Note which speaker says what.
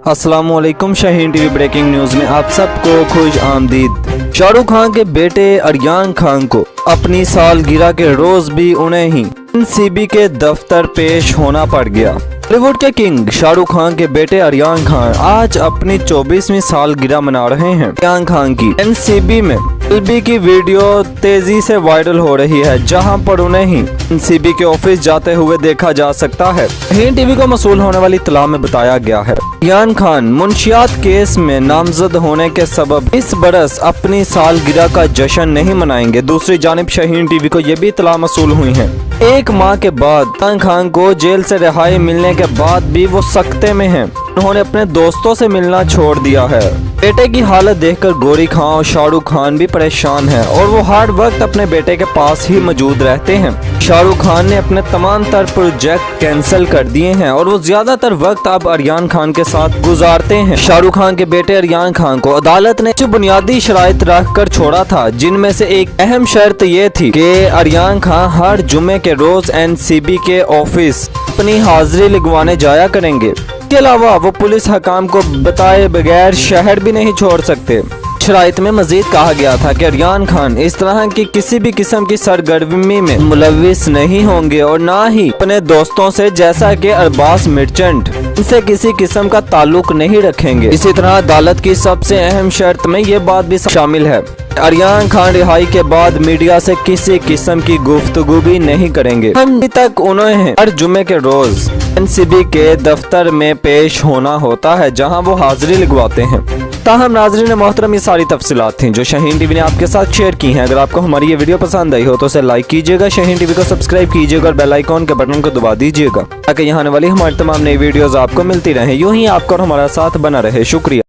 Speaker 1: अस्सलामुअलैकुम। Shaheen TV breaking news में आप सबको खुश आमदीद। शाहरुख खान के बेटे अरियान खान को अपनी सालगिरह के रोज भी उन्हें ही एनसीबी के दफ्तर पेश होना पड़ गया। बॉलीवुड के किंग शाहरुख खान के बेटे अरियान खान आज अपनी 24वीं सालगिरह मना रहे हैं। अरियान खान की एनसीबी में सेल्फी की वीडियो तेजी से वायरल हो रही है, जहां पर उन्हें ही एनसीबी के ऑफिस जाते हुए देखा जा सकता है। शाहीन टीवी को मौसूल होने वाली इत्तला में बताया गया है अरियान खान मुंशियात केस में नामजद होने के सबब इस बरस अपनी सालगिरह का जश्न नहीं मनाएंगे। दूसरी जानिब शाहीन टीवी को यह भी इत्तला मौसूल हुई है, एक माह के बाद अरियान खान को जेल से रिहाई मिलने के बाद भी वो सख्ते में हैं। उन्होंने अपने दोस्तों से मिलना छोड़ दिया है। बेटे की हालत देखकर गौरी खान और शाहरुख खान भी परेशान हैं और वो हर वक्त अपने बेटे के पास ही मौजूद रहते हैं। शाहरुख खान ने अपने तमाम तर प्रोजेक्ट कैंसिल कर दिए हैं और वो ज्यादातर वक्त अब अरियान खान के साथ गुजारते हैं। शाहरुख खान के बेटे अरियान खान को अदालत ने कुछ बुनियादी शराइत रख कर छोड़ा था, जिनमें से एक अहम शर्त ये थी कि अरियान खान हर जुमे के रोज एनसीबी के ऑफिस अपनी हाजिरी लगवाने जाया करेंगे। इसके अलावा वो पुलिस हकाम को बताए बगैर शहर भी नहीं छोड़ सकते। शराइत में मजीद कहा गया था कि अरियान खान इस तरह की किसी भी किस्म की सरगर्मी में मुलविस नहीं होंगे और ना ही अपने दोस्तों से, जैसा कि अरबाज मर्चेंट, इनसे किसी किस्म का ताल्लुक नहीं रखेंगे। इसी तरह अदालत की सबसे अहम शर्त में ये बात भी शामिल है, अरियान खान रिहाई के बाद मीडिया से किसी किस्म की गुफ्तगू भी नहीं करेंगे। अभी तक उन्हें हर जुमे के रोज एनसीबी के दफ्तर में पेश होना होता है, जहां वो हाजिरी लगवाते हैं। ताहम नाज़रीन मोहतरम, ये सारी तफसीलात थी जो शाहीन टीवी ने आपके साथ शेयर की हैं। अगर आपको हमारी ये वीडियो पसंद आई हो तो उसे लाइक कीजिएगा, शाहीन टीवी को सब्सक्राइब कीजिएगा और बेल आइकॉन के बटन को दबा दीजिएगा, ताकि यहाँ आने वाली हमारी तमाम नई वीडियोस आपको मिलती रहें। यूं ही आपका और हमारा साथ बना रहे। शुक्रिया।